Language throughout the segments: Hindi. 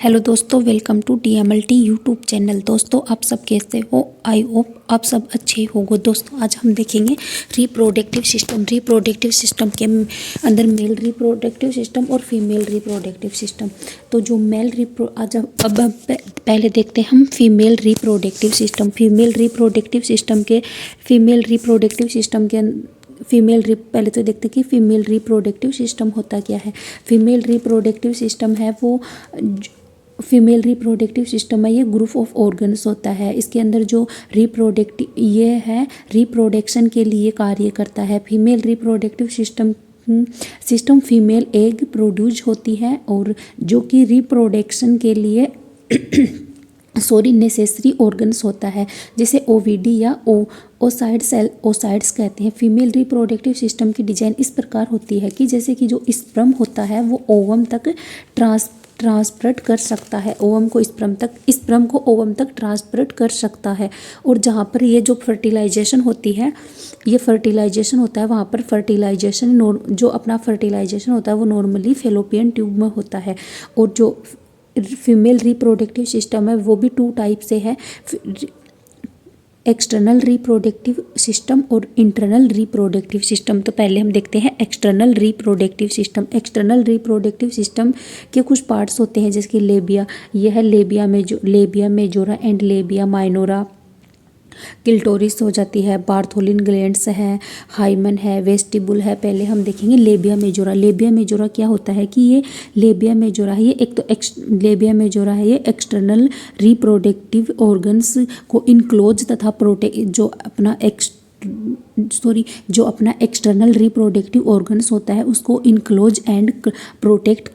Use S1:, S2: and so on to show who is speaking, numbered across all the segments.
S1: हेलो दोस्तों, welcome to DMLT YouTube channel. दोस्तों आप सब कैसे हो? आई होप आप सब अच्छे होंगे। दोस्तों आज हम देखेंगे रिप्रोडक्टिव सिस्टम के अंदर मेल रिप्रोडक्टिव सिस्टम और फीमेल रिप्रोडक्टिव सिस्टम। तो जो आज अब पहले देखते हैं हम female reproductive system. Female reproductive system के पहले तो देखते हैं कि फीमेल रिप्रोडक्टिव सिस्टम होता क्या है। फीमेल रिप्रोडक्टिव सिस्टम है वो फीमेल रिप्रोडक्टिव सिस्टम में ये ग्रुप ऑफ ऑर्गन्स होता है। इसके अंदर जो रिप्रोडक्शन के लिए कार्य करता है। Female reproductive system female egg produce होती है और जो कि रिप्रोडक्शन के लिए नेसेसरी ऑर्गन्स होता है, जैसे ओवीडी या ओसाइड्स कहते हैं। फीमेल रिप्रोडक्टिव सिस्टम की डिजाइन इस प्रकार होती है कि जैसे कि जो स्पर्म होता है वो ओवम तक ट्रांसफर कर सकता है, स्पर्म को ओवम तक ट्रांसफर कर सकता है। और जहाँ पर ये जो फर्टिलाइजेशन होता है वहाँ पर फर्टिलाइजेशन होता है वो नॉर्मली फेलोपियन ट्यूब में होता है। और जो फीमेल रिप्रोडक्टिव सिस्टम है वो भी 2 टाइप से है, एक्सटर्नल रिप्रोडक्टिव सिस्टम और इंटरनल रिप्रोडक्टिव सिस्टम। तो पहले हम देखते हैं external reproductive system. External reproductive system के कुछ पार्ट्स होते हैं, जैसे कि लेबिया, यह है labia majora and labia minora. Clitoris हो जाती है, बार्थोलिन ग्लैंड्स है, हाइमन है, वेस्टिबुल है। पहले हम देखेंगे लेबिया मेजोरा क्या होता है कि ये लेबिया मेजोरा है, ये एक्सटर्नल रिप्रोडक्टिव ऑर्गन्स को इनक्लोज तथा जो अपना एक्सटर्नल रिप्रोडक्टिव ऑर्गन्स होता है उसको इनक्लोज एंड प्रोटेक्ट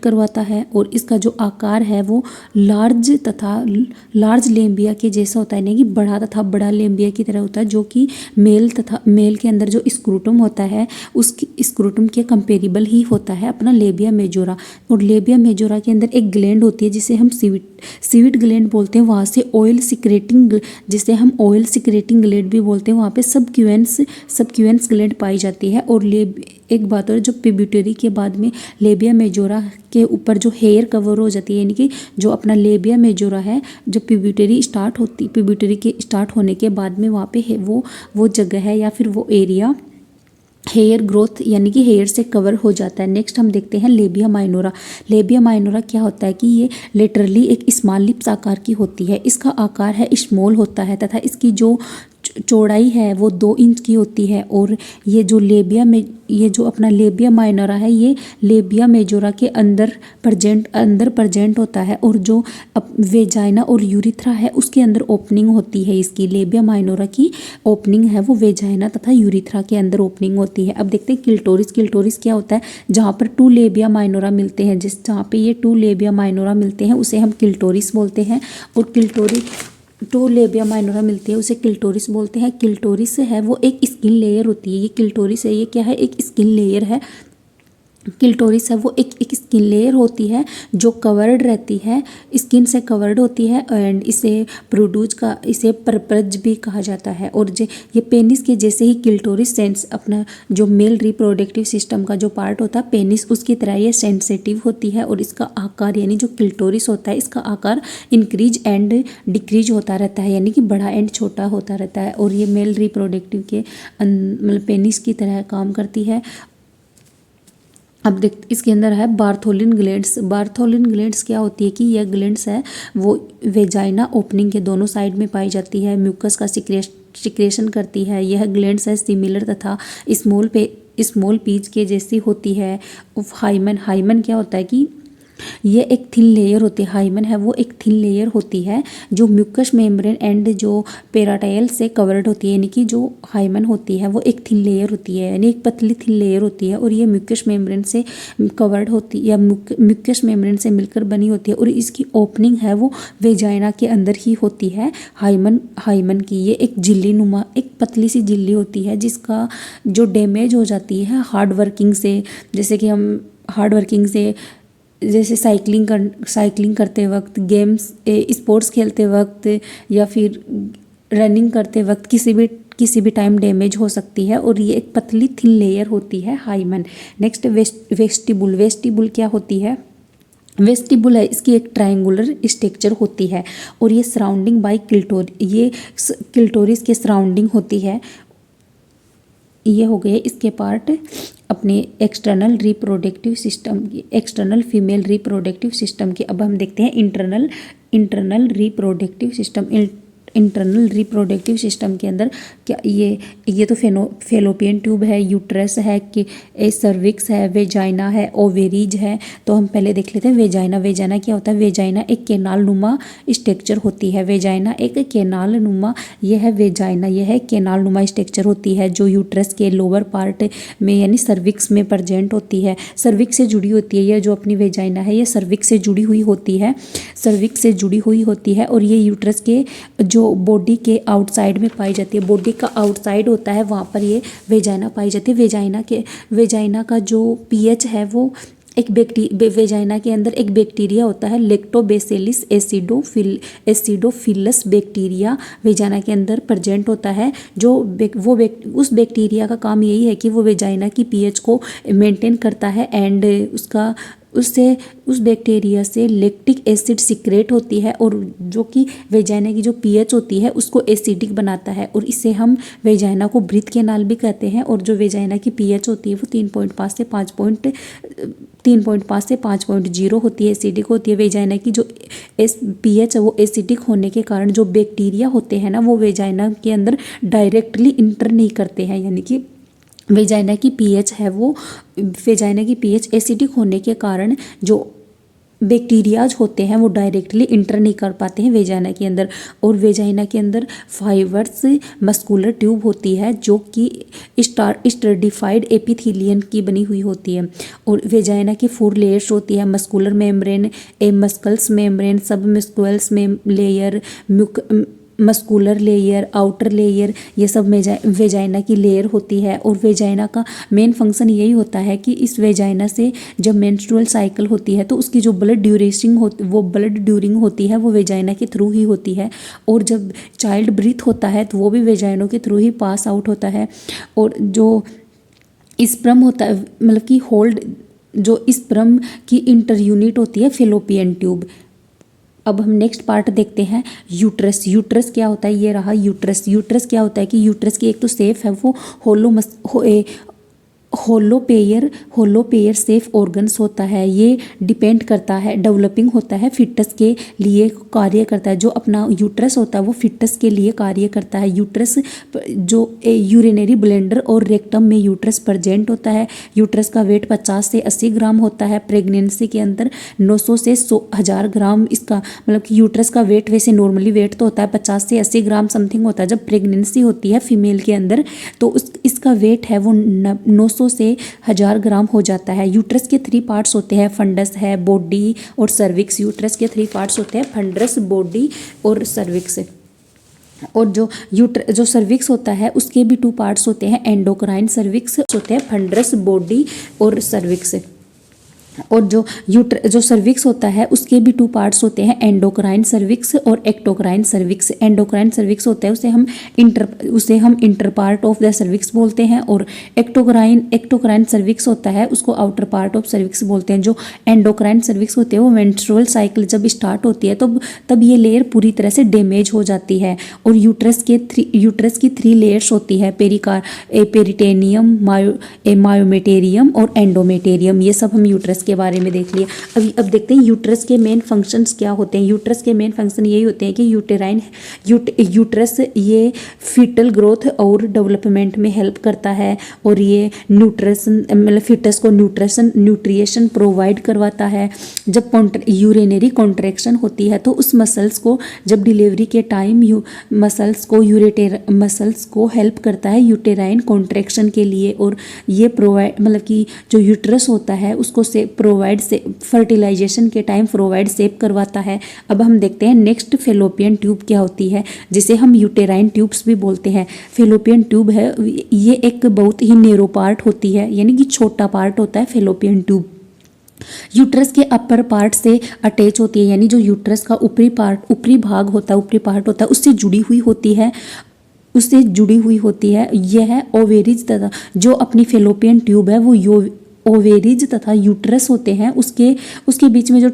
S1: करवाता है। और इसका जो आकार है वो लार्ज लेम्बिया के जैसा होता है, यानी कि बड़ा लेम्बिया की तरह होता है, जो कि मेल के अंदर जो स्क्रूटम होता है उसकी स्क्रूटम के कंपेरेबल ही होता है अपना लेबिया मेजोरा। और लेबिया मेजोरा के अंदर एक ग्लैंड होती है जिसे हम सीविट ग्लैंड बोलते हैं, वहाँ से ऑयल सिक्रेटिंग ग्लैंड भी बोलते हैं, वहाँ पे सबक्यूएंस ग्लैंड पाई जाती है। और एक बात और, जो पिब्यूटरी के बाद में लेबिया मेजोरा के ऊपर जो हेयर कवर हो जाती है, यानी कि जो अपना लेबिया मेजोरा है, जब पिब्यूटरी के स्टार्ट होने के बाद में वहाँ पे वो जगह है या फिर वो एरिया हेयर ग्रोथ यानी कि हेयर से कवर हो जाता है। नेक्स्ट हम देखते हैं लेबिया माइनोरा क्या होता है कि ये लिटरली एक स्मॉल लिप्स आकार की होती है। इसका आकार है स्मॉल होता है तथा इसकी जो चौड़ाई है वो 2 इंच की होती है। और ये जो अपना लेबिया माइनोरा है ये लेबिया मेजोरा के अंदर प्रेजेंट होता है। और जो वेजाइना और यूरिथ्रा है उसके अंदर ओपनिंग होती है। इसकी लेबिया माइनोरा की ओपनिंग है वो वेजाइना तथा यूरिथ्रा के अंदर ओपनिंग होती है। अब देखते हैं क्लिटोरिस क्या होता है। जहाँ पर 2 लेबिया माइनोरा मिलते हैं, जहाँ पे ये 2 लेबिया माइनोरा मिलते हैं उसे हम क्लिटोरिस बोलते हैं। और 2 लेबिया माइनोरा मिलती है उसे क्लिटोरिस बोलते हैं। क्लिटोरिस है वो एक स्किन लेयर होती है। ये क्लिटोरिस है, ये क्या है, एक स्किन लेयर है। क्लिटोरिस है वो एक स्किन लेयर होती है जो कवर्ड रहती है, स्किन से कवर्ड होती है। एंड इसे परपज भी कहा जाता है। और ये पेनिस के जैसे ही क्लिटोरिस सेंस अपना जो मेल रिप्रोडक्टिव सिस्टम का जो पार्ट होता है पेनिस, उसकी तरह ये सेंसिटिव होती है। और इसका आकार यानी जो क्लिटोरिस होता है इसका आकार इंक्रीज एंड डिक्रीज होता रहता है, यानी कि बड़ा एंड छोटा होता रहता है। और ये मेल रिप्रोडक्टिव के मतलब पेनिस की तरह काम करती है। अब इसके अंदर है बार्थोलिन ग्लैंड्स क्या होती है कि यह ग्लैंड्स है वो वेजाइना ओपनिंग के दोनों साइड में पाई जाती है, म्यूकस का सिक्रेशन करती है। यह ग्लैंड्स है सिमिलर तथा स्मॉल पीज के जैसी होती है। हाइमन क्या होता है कि ये एक थिन लेयर होती है। हाइमन है वो एक थिन लेयर होती है जो म्यूकस मेम्ब्रेन एंड जो पेराटाइल से कवर्ड होती है, यानी कि जो हाइमन होती है वो एक थिन लेयर होती है, यानी एक पतली थिन लेयर होती है। और ये म्यूकस मेम्ब्रेन से कवर्ड होती है या म्यूकस मेम्ब्रेन से मिलकर बनी होती है। और इसकी ओपनिंग है वो वेजाइना के अंदर ही होती है। हाइमन की ये एक झिल्ली नुमा एक पतली सी झिल्ली होती है जिसका जो डैमेज हो जाती है हार्ड वर्किंग से, जैसे साइकिलिंग करते वक्त, स्पोर्ट्स खेलते वक्त या फिर रनिंग करते वक्त किसी भी टाइम डैमेज हो सकती है। और ये एक पतली थिन लेयर होती है हाइमन। नेक्स्ट वेस्टिबुल क्या होती है वेस्टिबुल है, इसकी एक ट्रायंगुलर स्ट्रक्चर होती है और ये सराउंडिंग बाय क्लिटोरिस के सराउंडिंग होती है। ये हो गए इसके पार्ट अपने एक्सटर्नल रिप्रोडक्टिव सिस्टम की, एक्सटर्नल फीमेल रिप्रोडक्टिव सिस्टम की। अब हम देखते हैं internal reproductive system. Internal reproductive system के अंदर क्या ये तो फेलोपियन ट्यूब है, यूट्रस है, कि सर्विक्स है, वेजाइना है, ओवेरीज है। तो हम पहले देख लेते हैं वेजाइना। वेजाइना क्या होता है? वेजाइना एक केनाल नुमा स्ट्रक्चर होती है। वेजाइना एक केनाल नुमा, यह है वेजाइना, यह है केनाल नुमा स्ट्रक्चर होती है जो यूट्रस के लोअर पार्ट में यानी सर्विक्स में प्रेजेंट होती है, सर्विक्स से जुड़ी होती है। यह जो अपनी वेजाइना है ये सर्विक्स से जुड़ी हुई होती है, सर्विक्स से जुड़ी हुई होती है और ये यूट्रस के जो बॉडी के आउटसाइड में पाई जाती है, बॉडी का आउटसाइड होता है वहाँ पर ये वेजाइना पाई जाती है। वेजाइना का जो पीएच है वो वेजाइना के अंदर एक बैक्टीरिया होता है, लैक्टोबैसिलस एसिडोफिलस बैक्टीरिया वेजाइना के अंदर प्रेजेंट होता है। जो उस बैक्टीरिया का काम यही है कि वो वेजाइना की पीएच को मेंटेन करता है एंड उस बैक्टीरिया से लैक्टिक एसिड सिक्रेट होती है और जो कि वेजाइना की जो पीएच होती है उसको एसिडिक बनाता है और इसे हम वेजाइना को ब्रीथ कैनाल भी कहते हैं। और जो वेजाइना की पीएच होती है वो 3.5 से 5.0 होती है, एसिडिक होती है। वेजाइना की जो पीएच है वो एसिडिक होने के कारण जो बैक्टीरिया होते हैं ना वो वेजाइना के अंदर डायरेक्टली इंटर नहीं करते हैं, यानी कि वेजाइना की पीएच है वो वेजाइना की पीएच एसिडिक होने के कारण जो बैक्टीरियाज होते हैं वो डायरेक्टली इंटर नहीं कर पाते हैं वेजाइना के अंदर। और वेजाइना के अंदर फाइबर्स मस्कुलर ट्यूब होती है जो कि स्टर्डिफाइड एपिथेलियन की बनी हुई होती है। और वेजाइना की 4 लेयर्स होती है, मस्कुलर मेम्ब्रेन, मस्कल्स मेम्ब्रेन, सब मस्कुल्स में layer, muscular layer, outer layer, ये सब वेजाइना की लेयर होती है। और वेजाइना का मेन फंक्शन यही होता है कि इस वेजाइना से जब मेंस्ट्रुअल साइकिल होती है तो उसकी जो ब्लड ड्यूरिंग होती है वो वेजाइना के थ्रू ही होती है। और जब चाइल्ड ब्रीथ होता है तो वो भी वेजाइनों के थ्रू ही पास आउट होता है। और जो स्पर्म होता है मतलब कि जो स्पर्म की इंटर यूनिट होती है फेलोपियन ट्यूब। अब हम नेक्स्ट पार्ट देखते हैं यूट्रस। यूट्रस क्या होता है? ये रहा यूट्रस। यूट्रस क्या होता है कि यूट्रस की एक तो सेफ है वो होलो पेयर सेफ ऑर्गन्स होता है। ये डिपेंड करता है, डेवलपिंग होता है, फिटस के लिए कार्य करता है। जो अपना यूट्रस होता है वो फिटस के लिए कार्य करता है। यूट्रस जो यूरिनरी ब्लेंडर और रेक्टम में यूट्रस प्रेजेंट होता है। यूट्रस का वेट 50 से 80 ग्राम होता है। प्रेगनेंसी के अंदर 900 से 1000 ग्राम इसका मतलब कि यूट्रस का वेट, वैसे नॉर्मली वेट तो होता है 50 से 80 ग्राम समथिंग होता है। जब प्रेगनेंसी होती है फीमेल के अंदर तो इसका वेट है वो 900 से 1000 ग्राम हो जाता है। यूट्रस के 3 पार्ट्स होते हैं, फंडस है, बॉडी और सर्विक्स। यूट्रस के 3 पार्ट्स होते हैं, फंडस, बॉडी और सर्विक्स। और जो सर्विक्स होता है उसके भी 2 पार्ट्स होते हैं, एंडोक्राइन सर्विक्स होते हैं, फंडस, बॉडी और सर्विक्स। और जो सर्विक्स होता है उसके भी 2 पार्ट्स होते हैं, एंडोक्राइन सर्विक्स और एक्टोक्राइन सर्विक्स। एंडोक्राइन सर्विक्स होता है उसे हम inter part of the cervix बोलते हैं और एक्टोक्राइन सर्विक्स होता है उसको आउटर पार्ट ऑफ सर्विक्स बोलते हैं। जो एंडोक्राइन सर्विक्स होते हैं वो मेंस्ट्रुअल साइकिल जब स्टार्ट होती है तब ये लेयर पूरी तरह से डैमेज हो जाती है। और यूट्रस की 3 लेयर्स होती है, पेरिटेनियम, मायोमेटेरियम और एंडोमेटेरियम। ये सब हम यूट्रस के बारे में देख लिया। अब देखते हैं यूट्रस के मेन फंक्शंस क्या होते हैं। यूट्रस के मेन फंक्शन यही होते हैं कि यूट्रस ये फीटल ग्रोथ और डेवलपमेंट में हेल्प करता है और ये न्यूट्रिशन मतलब फिटस को न्यूट्रिशन प्रोवाइड करवाता है। जब यूरिनरी कॉन्ट्रैक्शन होती है तो उस मसल्स को जब डिलीवरी के टाइम मसल्स को हेल्प करता है यूटेराइन कॉन्ट्रैक्शन के लिए। और ये प्रोवाइड मतलब कि जो यूट्रस होता है उसको फर्टिलाइजेशन के टाइम प्रोवाइड सेव करवाता है। अब हम देखते हैं नेक्स्ट फेलोपियन ट्यूब क्या होती है, जिसे हम यूटेराइन ट्यूब्स भी बोलते हैं। फेलोपियन ट्यूब है ये एक बहुत ही नैरो पार्ट होती है, यानी कि छोटा पार्ट होता है फेलोपियन ट्यूब। यूट्रस के अपर पार्ट से अटैच होती है, यानी जो यूट्रस का ऊपरी पार्ट होता है उससे जुड़ी हुई होती है। यह ओवेरीज तथा जो अपनी फेलोपियन ट्यूब है वो ओवेरीज तथा यूट्रस होते हैं उसके बीच में जो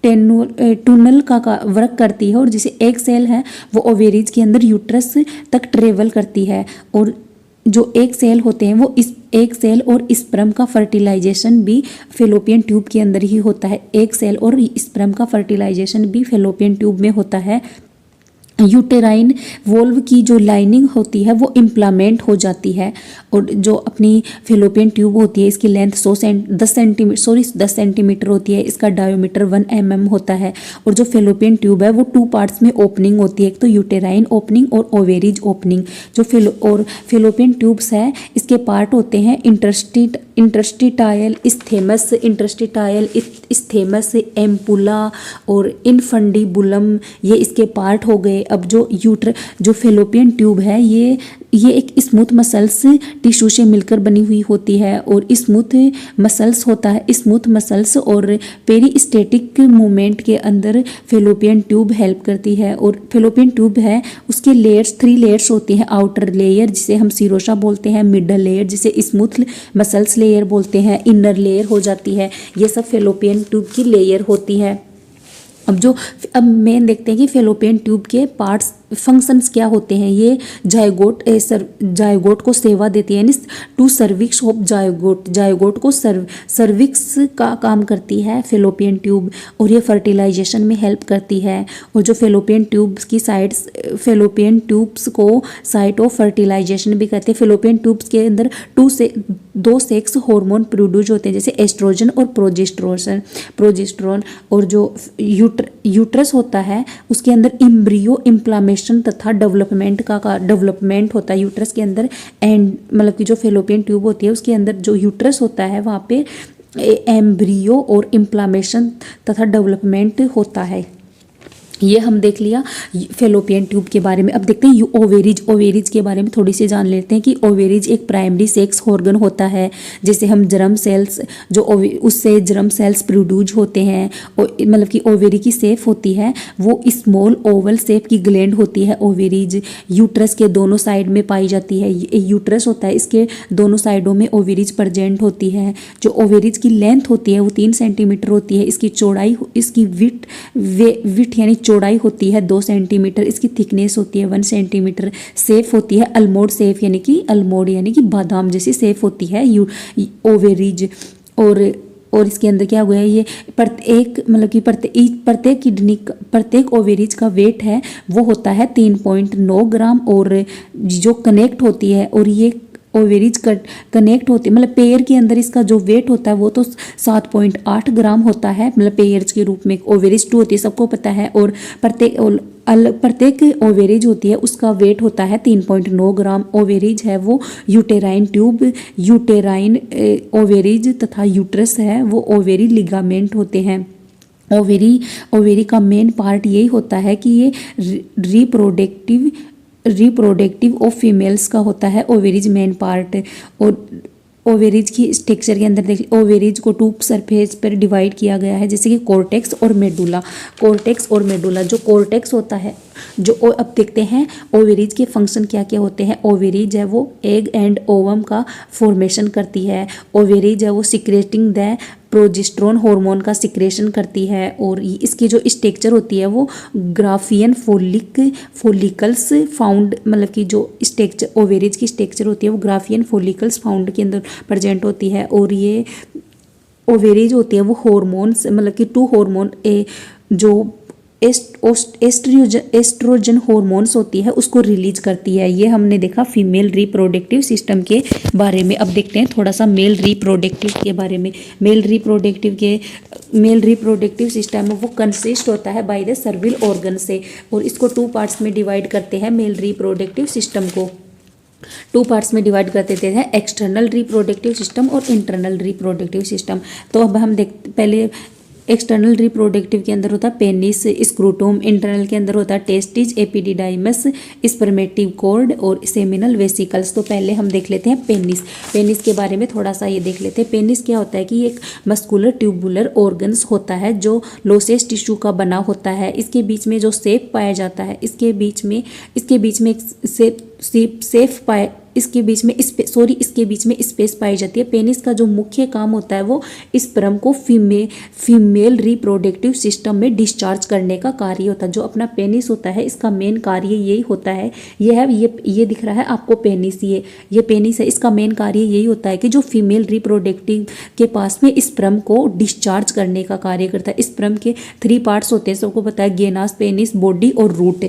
S1: टनल का वर्क करती है, और जैसे एक सेल है वो ओवेरीज के अंदर यूट्रस तक ट्रेवल करती है, और जो एक सेल होते हैं वो इस एक सेल और स्पर्म का फर्टिलाइजेशन भी फेलोपियन ट्यूब के अंदर ही होता है। एक सेल और स्पर्म का फर्टिलाइजेशन भी फेलोपियन ट्यूब में होता है। यूटेराइन वोल्व की जो लाइनिंग होती है वो इम्प्लामेंट हो जाती है, और जो अपनी फेलोपियन ट्यूब होती है इसकी लेंथ 10 सेंटीमीटर होती है, इसका डायोमीटर 1 mm होता है। और जो फेलोपियन ट्यूब है वो 2 पार्ट्स में ओपनिंग होती है, एक तो यूटेराइन ओपनिंग और ओवेरीज ओपनिंग। जो फेलोपियन ट्यूब्स है इसके पार्ट होते हैं इंटरस्टिटाइल इस्थेमस, एम्पुला और इनफंडिबुलम, ये इसके पार्ट हो गए। अब जो फेलोपियन ट्यूब है ये एक स्मूथ मसल्स टिश्यू से मिलकर बनी हुई होती है, और स्मूथ मसल्स होता है। स्मूथ मसल्स और पेरिस्टेटिक मूवमेंट के अंदर फेलोपियन ट्यूब हेल्प करती है। और फेलोपियन ट्यूब है उसके लेयर्स 3 लेयर्स होती हैं। आउटर लेयर जिसे हम सिरोशा बोलते हैं, मिडल लेयर जिसे स्मूथ मसल्स लेयर बोलते हैं, इनर लेयर हो जाती है। ये सब फेलोपियन ट्यूब की लेयर होती है। अब मेन देखते हैं कि फेलोपियन ट्यूब के पार्ट्स फंक्शंस क्या होते हैं। ये जायगोट को सेवा देती है, यानी टू सर्विक्स ऑफ जायगोट को सर्विक्स का काम करती है फेलोपियन ट्यूब, और ये फर्टिलाइजेशन में हेल्प करती है। और जो फेलोपियन ट्यूब्स की साइड्स, फेलोपियन ट्यूब्स को साइट ऑफ फर्टिलाइजेशन भी कहते हैं। फेलोपियन ट्यूब्स के अंदर 2 सेक्स हार्मोन प्रोड्यूस होते हैं, जैसे एस्ट्रोजन और प्रोजेस्टेरोन। और जो यूट्रस होता है उसके अंदर इम्ब्रियो इम्प्लामेशन तथा डेवलपमेंट होता है यूट्रस के अंदर। एंड मतलब कि जो फेलोपियन ट्यूब होती है उसके अंदर जो यूट्रस होता है वहाँ पे एम्ब्रियो और इम्प्लामेशन तथा डेवलपमेंट होता है। ये हम देख लिया फेलोपियन ट्यूब के बारे में। अब देखते हैं ओवेरीज के बारे में थोड़ी सी जान लेते हैं कि ओवेरीज एक प्राइमरी सेक्स ऑर्गन होता है, जैसे हम जर्म सेल्स उससे जर्म सेल्स प्रोड्यूस होते हैं। मतलब कि ओवेरी की शेप होती है वो स्मॉल ओवल शेप की ग्लैंड होती है। ओवेरीज यूट्रस के दोनों साइड में पाई जाती है। यूट्रस होता है इसके दोनों साइडों में ओवेरीज प्रेजेंट होती है। जो ओवेरीज की लेंथ होती है वो 3 सेंटीमीटर होती है। इसकी चौड़ाई, इसकी विथ यानी चौड़ाई होती है 2 सेंटीमीटर, इसकी थिकनेस होती है 1 सेंटीमीटर। शेप होती है अलमोड शेप, यानी कि बादाम जैसी शेप होती है ओवेरीज। और इसके अंदर क्या हुआ है, ये प्रत्येक ओवेरीज का वेट है वो होता है 3.9 ग्राम। और जो कनेक्ट होती है, और ये ओवेरीज कनेक्ट होती है, मतलब पेयर के अंदर इसका जो वेट होता है वो तो 7.8 ग्राम होता है, मतलब पेयर्स के रूप में। ओवेरीज 2 होती है सबको पता है, और प्रत्येक ओवेरीज होती है उसका वेट होता है 3.9 ग्राम। ओवेरीज है वो यूटेराइन ट्यूब, यूटेराइन ओवेरीज तथा यूट्रस है वो ओवेरी लिगामेंट होते हैं। ओवेरी का मेन पार्ट यही होता है कि ये रिप्रोडक्टिव ऑफ फीमेल्स का होता है मेन पार्ट। और ओवेरीज की स्ट्रक्चर के अंदर देख, ओवेरीज को 2 सरफेस पर डिवाइड किया गया है, जैसे कि कोर्टेक्स और मेडुला। जो कोर्टेक्स होता है, जो अब देखते हैं ओवेरीज के फंक्शन क्या क्या होते हैं। ओवेरीज है वो एग एंड ओवम का फॉर्मेशन करती है। ओवेरीज है वो सिक्रेटिंग द प्रोजेस्टेरोन हार्मोन का सिक्रेशन करती है। और इसकी जो स्ट्रक्चर होती है वो ग्राफियन फॉलिकल्स फाउंड, मतलब कि जो स्ट्रक्चर ओवेरीज की स्ट्रक्चर होती है वो ग्राफियन फॉलिकल्स फाउंड के अंदर प्रेजेंट होती है। और ये ओवेरीज होती है वो हार्मोन्स, मतलब कि 2 हार्मोन जो एस्ट्रोजन हार्मोन्स होती है उसको रिलीज करती है। ये हमने देखा फीमेल रिप्रोडक्टिव सिस्टम के बारे में। अब देखते हैं थोड़ा सा मेल रिप्रोडक्टिव के बारे में। मेल रिप्रोडक्टिव सिस्टम में वो कंसिस्ट होता है बाय द सर्विल ऑर्गन से, और इसको 2 पार्ट्स में डिवाइड करते हैं। मेल रिप्रोडक्टिव सिस्टम को 2 पार्ट्स में डिवाइड कर देते हैं, एक्सटर्नल रिप्रोडक्टिव सिस्टम और इंटरनल रिप्रोडक्टिव सिस्टम। तो अब हम पहले एक्सटर्नल रिप्रोडक्टिव के अंदर होता है पेनिस, स्क्रूटम। इंटरनल के अंदर होता है टेस्टिज, एपिडिडाइमस, स्पर्मेटिव कॉर्ड और सेमिनल वेसिकल्स। तो पहले हम देख लेते हैं पेनिस के बारे में थोड़ा सा ये देख लेते हैं। पेनिस क्या होता है कि एक मस्कुलर ट्यूबुलर ऑर्गन्स होता है जो लोसेस टिश्यू का बना होता है। इसके बीच में जो सेप पाया जाता है, इसके बीच में एक सेफ इसके बीच में इसके बीच में स्पेस पाई जाती है। पेनिस का जो मुख्य काम होता है वो स्पर्म को फीमेल रिप्रोडक्टिव सिस्टम में डिस्चार्ज करने का कार्य होता है। जो अपना पेनिस होता है इसका मेन कार्य यही होता है। ये दिख रहा है आपको पेनिस, ये पेनिस है, इसका मेन कार्य यही होता है कि जो फीमेल रिप्रोडक्टिव के पास में स्पर्म को डिस्चार्ज करने का कार्य करता है। स्पर्म के 3 पार्ट्स होते हैं, सबको पता है, गेनास, पेनिस, बॉडी और रूट।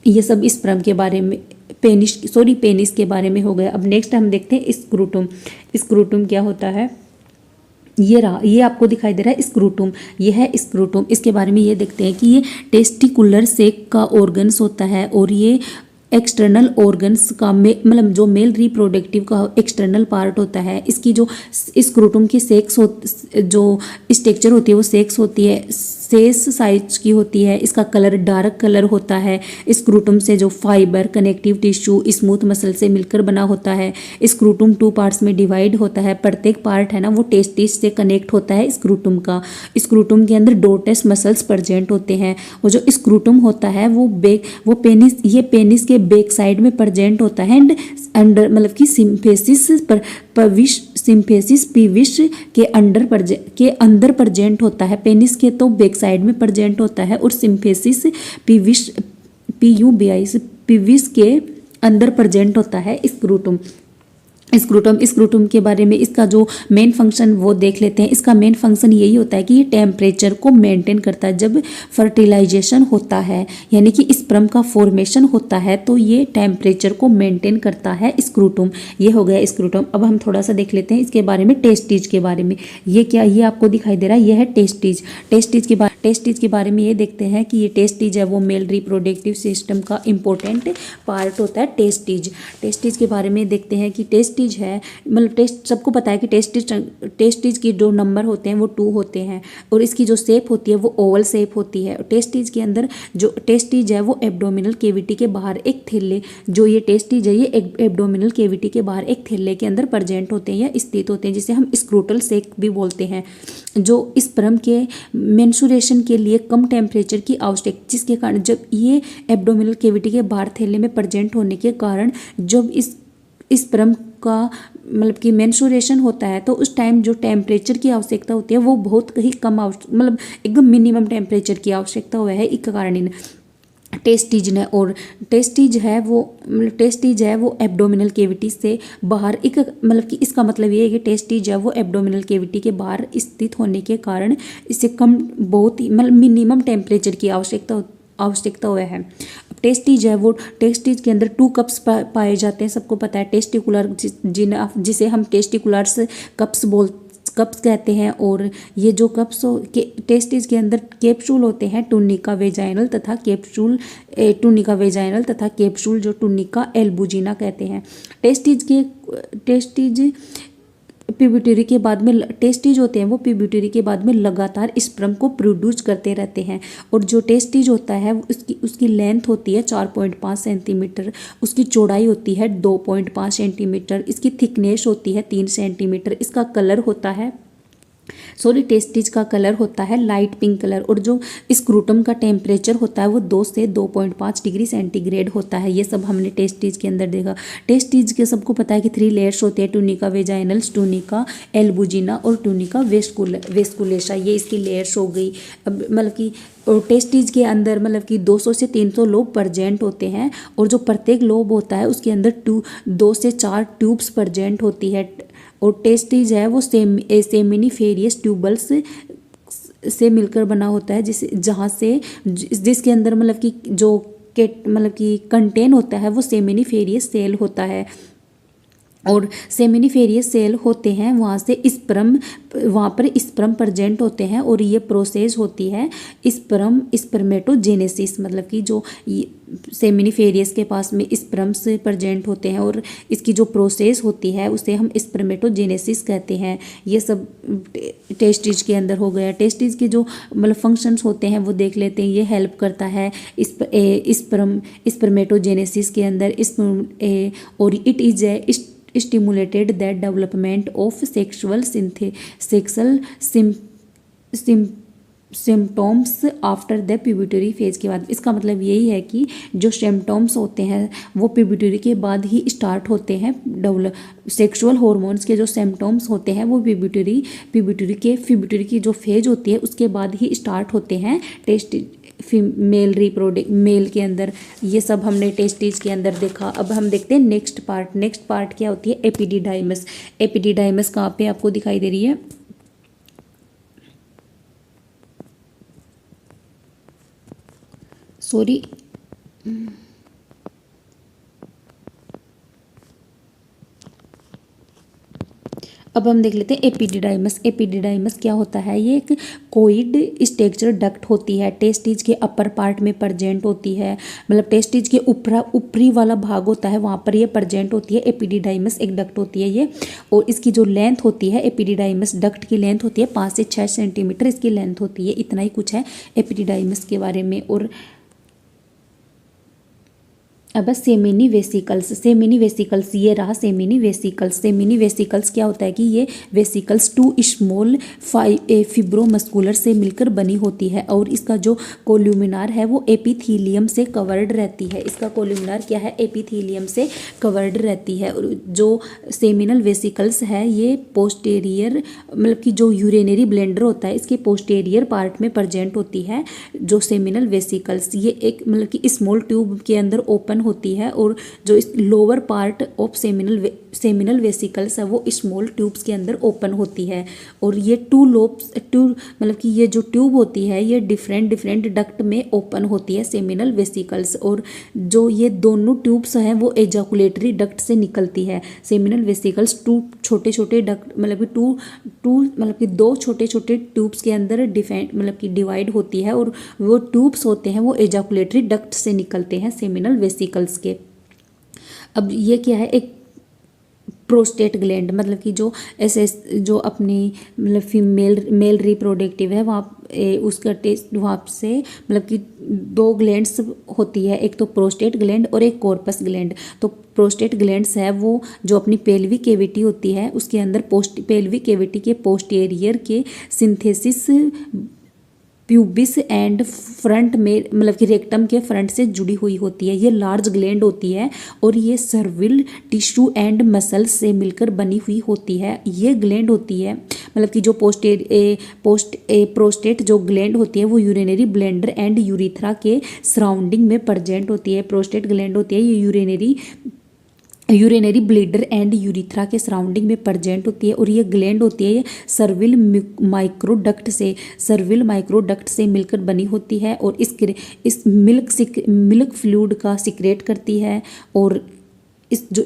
S1: ये सब स्पर्म के बारे में पेनिस के बारे में हो गया। अब नेक्स्ट हम देखते हैं स्क्रूटम। स्क्रूटम क्या होता है, ये आपको दिखाई दे रहा है स्क्रूटम, ये है स्क्रूटम। इसके बारे में ये देखते हैं कि ये टेस्टिकुलर सेक का ऑर्गन्स होता है और ये एक्सटर्नल ऑर्गन्स का मतलब जो मेल रिप्रोडक्टिव का एक्सटर्नल पार्ट होता है। इसकी जो स्क्रूटम की जो स्ट्रक्चर होती है वो सेक्स होती है, सेस साइज की होती है। इसका कलर डार्क कलर होता है। स्क्रूटम से जो fibre, connective tissue, smooth muscle से मिलकर बना होता है। स्क्रूटम 2 पार्ट्स में डिवाइड होता है। प्रत्येक पार्ट है ना वो टेस्टिस से कनेक्ट होता है स्क्रूटम का। स्क्रूटम के अंदर डोर्टस मसल्स प्रेजेंट होते हैं और जो स्क्रूटम होता है वो पेनिस के बैक साइड में प्रेजेंट होता है एंड अंडर मतलब कि सिम्फेसिस पीविश के अंदर प्रेजेंट होता है। पेनिस के तो बैक साइड में प्रेजेंट होता है और सिम्फेसिस पीविश के अंदर प्रेजेंट होता है स्क्रूटम के बारे में इसका जो मेन फंक्शन वो देख लेते हैं। इसका मेन फंक्शन यही होता है कि ये टेम्परेचर को मेंटेन करता है। जब फर्टिलाइजेशन होता है यानी कि स्पर्म का फॉर्मेशन होता है तो ये टेम्परेचर को मेंटेन करता है स्क्रूटम। ये हो गया स्क्रूटम। अब हम थोड़ा सा देख लेते हैं इसके बारे में, टेस्टिज के बारे में। ये आपको दिखाई दे रहा है, ये है टेस्टिज। टेस्टिज के बारे में ये देखते हैं कि ये टेस्टिज है वो मेल रिप्रोडक्टिव सिस्टम का इंपॉर्टेंट पार्ट होता है। टेस्टिज के बारे में देखते हैं कि टेस्टिज है मतलब टेस्ट सबको पता है कि टेस्टिज की जो नंबर होते हैं वो 2 होते हैं और इसकी जो शेप होती है वो ओवल शेप होती है। टेस्टिज के अंदर जो टेस्टिज है वो एब्डोमिनल केविटी के बाहर एक थैले, जो ये टेस्टिज है ये एब्डोमिनल केविटी के बाहर एक थैले के अंदर प्रेजेंट होते हैं या स्थित होते हैं, जिसे हम स्क्रूटल सेक भी बोलते हैं। जो स्पर्म के मेंस्ट्रुएशन के लिए कम टेम्परेचर की आवश्यकता, जिसके कारण जब ये एब्डोमिनल केविटी के बाहर थैले में प्रेजेंट होने के कारण जब इस स्पर्म का मतलब कि मेंस्ट्रुएशन होता है तो उस टाइम जो टेम्परेचर की आवश्यकता होती है वो बहुत ही कम मतलब एकदम मिनिमम टेम्परेचर की आवश्यकता हुआ है। इस कारण टेस्टिज ने और टेस्टिज है वो एब्डोमिनल केविटी से बाहर एक मतलब कि इसका मतलब ये है कि टेस्टिज है वो एब्डोमिनल केविटी के बाहर स्थित होने के कारण इससे कम बहुत ही मतलब मिनिमम टेम्परेचर की आवश्यकता हुआ है। टेस्टिज है वो टेस्टिज के अंदर 2 कप्स पाए जाते हैं, सबको पता है। टेस्टिकुलर जिसे हम टेस्टिकुलर्स कप्स कहते हैं और ये जो कप्स टेस्टिज के अंदर कैप्सूल होते हैं टूनिका वेजाइनल तथा कैप्सूल जो टूनिका एल्बुजिना कहते हैं। टेस्टिज प्यूबर्टी के बाद में टेस्टिज होते हैं वो प्यूबर्टी के बाद में लगातार स्पर्म को प्रोड्यूस करते रहते हैं और जो टेस्टिज होता है उसकी लेंथ होती है 4.5 सेंटीमीटर, उसकी चौड़ाई होती है 2.5 सेंटीमीटर, इसकी थिकनेस होती है 3 सेंटीमीटर। इसका कलर होता है टेस्टिज का कलर होता है लाइट पिंक कलर और जो स्क्रूटम का टेम्परेचर होता है वो 2 से 2.5 डिग्री सेंटीग्रेड होता है। ये सब हमने टेस्टिज के अंदर देखा। टेस्टिज के सबको पता है कि 3 लेयर्स होते हैं, टूनिका वेजाइनल्स, टूनिका एल्बुजिना और टूनिका वेस्कुलेशा। ये इसकी लेयर्स हो गई। अब मतलब कि टेस्टिज के अंदर मतलब कि 200 से 300 लोब प्रेजेंट होते हैं और जो प्रत्येक लोब होता है उसके अंदर 2 से 4 ट्यूब्स प्रेजेंट होती है और टेस्टिज है वो सेमिनिफेरियस ट्यूबल्स से मिलकर बना होता है जिसके अंदर मतलब कि कंटेन होता है वो सेमिनिफेरियस सेल होता है और सेमिनिफेरियस सेल होते हैं वहाँ पर स्पर्म प्रेजेंट होते हैं और ये प्रोसेस होती है स्पर्मेटोजेनेसिस। मतलब कि जो सेमिनिफेरियस के पास में स्पर्म्स प्रेजेंट होते हैं और इसकी जो प्रोसेस होती है उसे हम स्पर्मेटोजेनेसिस कहते हैं। ये सब टेस्टिज के अंदर हो गया। टेस्टिज के जो मतलब फंक्शंस होते हैं वो देख लेते हैं। ये हेल्प करता है स्पर्मेटोजेनेसिस के अंदर और it is stimulated the development of sexual symptoms after the puberty phase के बाद। इसका मतलब यही है कि जो सिम्टोम्स होते हैं वो प्यूबर्टी के बाद ही स्टार्ट होते हैं। सेक्सुअल हॉर्मोन्स के जो सिम्टोम्स होते हैं वो प्यूबर्टी की जो फेज होती है उसके बाद ही स्टार्ट होते हैं। मेल के अंदर ये सब हमने टेस्टिस के अंदर देखा। अब हम देखते हैं नेक्स्ट पार्ट क्या होती है, एपिडिडाइमस। एपिडिडाइमस कहाँ पे आपको दिखाई दे रही है, सॉरी, अब हम देख लेते हैं एपिडिडाइमस। एपिडिडाइमस क्या होता है, ये एक कोइड स्ट्रक्चर डक्ट होती है, टेस्टिज के अपर पार्ट में प्रेजेंट होती है, मतलब टेस्टिज के ऊपरी वाला भाग होता है वहाँ पर ये प्रेजेंट होती है। एपिडिडाइमस एक डक्ट होती है ये, और इसकी जो लेंथ होती है, एपिडिडाइमस डक्ट की लेंथ होती है 5 से 6 सेंटीमीटर इसकी लेंथ होती है। इतना ही कुछ है एपिडिडाइमस के बारे में। और अब सेमिनी वेसिकल्स। सेमिनी वेसिकल्स ये रहा सेमिनी वेसिकल्स। सेमिनी वेसिकल्स क्या होता है कि ये वेसिकल्स 2 स्मॉल फिब्रोमस्कुलर से मिलकर बनी होती है, और इसका जो कोल्यूमिनार है वो एपिथीलियम से कवर्ड रहती है। इसका कोल्यूमिनार क्या है, एपिथीलियम से कवर्ड रहती है। और जो सेमिनल वेसिकल्स है ये पोस्टेरियर, मतलब कि जो यूरिनरी ब्लेंडर होता है इसके पोस्टेरियर पार्ट में प्रेजेंट होती है। जो सेमिनल वेसिकल्स ये एक मतलब कि स्मॉल ट्यूब के अंदर ओपन होती है, और जो इस lower part of seminal vesicles है वो स्मॉल ट्यूब्स के अंदर ओपन होती है। और ये टू मतलब कि ये जो ट्यूब होती है ये डिफरेंट डक्ट में ओपन होती है सेमिनल वेसिकल्स। और जो ये दोनों ट्यूब्स हैं वो एजाकुलेटरी डक्ट से निकलती है। सेमिनल वेसिकल्स 2 छोटे डक्ट मतलब कि 2 छोटे ट्यूब्स के अंदर मतलब कि डिवाइड होती है, और वो ट्यूब्स होते हैं वो एजाकुलेटरी डक्ट से निकलते हैं सेमिनल वेसिकल्स के। अब ये क्या है, एक प्रोस्टेट ग्लैंड, मतलब कि जो ऐसे जो अपनी मतलब मेल रिप्रोडक्टिव है वहाँ उसका टेस्ट वहाँ से मतलब कि 2 ग्लैंड्स होती है, एक तो प्रोस्टेट ग्लैंड और एक कॉर्पस ग्लैंड। तो प्रोस्टेट ग्लैंड्स है वो जो अपनी पेल्विक कैविटी होती है उसके अंदर पेल्विक कैविटी के पोस्टेरियर के सिंथेसिस प्यूबिस एंड फ्रंट में मतलब कि रेक्टम के फ्रंट से जुड़ी हुई होती है। ये लार्ज ग्लैंड होती है और ये सर्विल टिश्यू एंड मसल्स से मिलकर बनी हुई होती है। ये ग्लैंड होती है मतलब कि जो प्रोस्टेट जो ग्लैंड होती है वो यूरिनरी ब्लेंडर एंड यूरिथ्रा के सराउंडिंग में प्रेजेंट होती है। प्रोस्टेट ग्लैंड होती है ये यूरिनरी ब्लीडर एंड यूरिथ्रा के सराउंडिंग में प्रेजेंट होती है। और ये ग्लैंड होती है ये सर्विल माइक्रोडक्ट से मिलकर बनी होती है, और इस मिल्क फ्लूइड का सिक्रेट करती है। और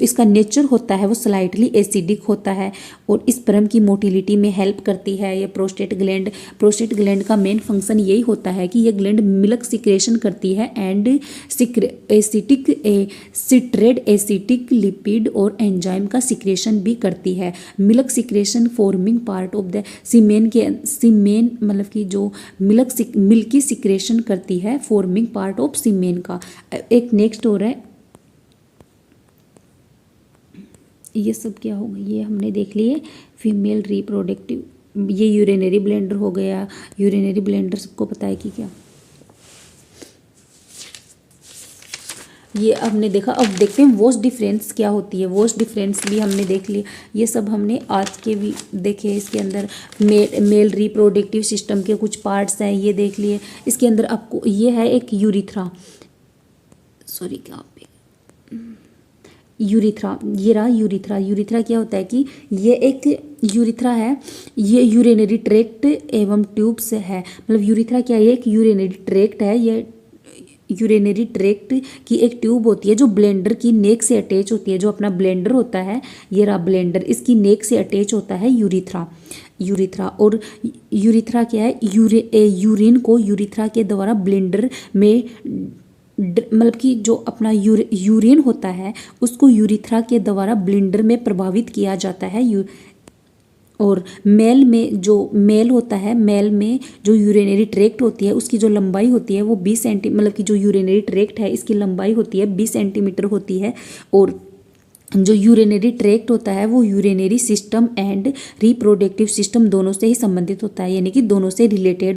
S1: इसका नेचर होता है वो स्लाइटली एसिडिक होता है, और स्पर्म की मोटिलिटी में हेल्प करती है ये प्रोस्टेट ग्लैंड का मेन फंक्शन यही होता है कि ये ग्लैंड मिल्क सिक्रेशन करती है एंड सिट्रेट एसिटिक लिपिड और एंजाइम का सिक्रेशन भी करती है। Milk secretion forming part of the semen मतलब कि जो मिल्की सिक्रेशन करती है फॉर्मिंग पार्ट ऑफ सीमेन का। एक नेक्स्ट हो रहा है, ये सब क्या होगा, ये हमने देख लिए फीमेल रिप्रोडक्टिव, ये यूरिनरी ब्लेंडर हो गया। यूरिनरी ब्लेंडर सबको पता है कि क्या, ये हमने देखा। अब देखते हैं वॉश डिफरेंस क्या होती है। वॉश डिफरेंस भी हमने देख लिया, ये सब हमने आज के भी देखे। इसके अंदर मेल रिप्रोडक्टिव सिस्टम के कुछ पार्ट्स हैं ये देख लिए। इसके अंदर आपको ये है एक यूरिथ्रा, सॉरी क्या यूरिथ्रा, ये रहा यूरिथ्रा। यूरिथ्रा क्या होता है कि ये एक यूरिथ्रा है, ये यूरिनरी ट्रैक्ट एवं ट्यूब्स है। मतलब यूरिथ्रा क्या है, एक यूरिनरी ट्रैक्ट है। ये यूरिनरी ट्रैक्ट की एक ट्यूब होती है जो ब्लेंडर की नेक से अटैच होती है। जो अपना ब्लेंडर होता है, ये रहा ब्लेंडर, इसकी नेक से अटैच होता है यूरिथ्रा। और यूरिथ्रा क्या है, यूरिन को यूरिथ्रा के द्वारा ब्लेंडर में मतलब कि जो अपना यूरिन होता है उसको यूरिथ्रा के द्वारा ब्लेंडर में प्रभावित किया जाता है। और मेल होता है, मेल में जो यूरिनरी ट्रैक्ट होती है उसकी जो लंबाई होती है वो 20 सेंटीमीटर, मतलब कि जो यूरिनरी ट्रैक्ट है इसकी लंबाई होती है 20 सेंटीमीटर होती है। और जो यूरिनरी ट्रैक्ट होता है वो urinary system and reproductive system दोनों से ही संबंधित होता है, यानी कि दोनों से रिलेटेड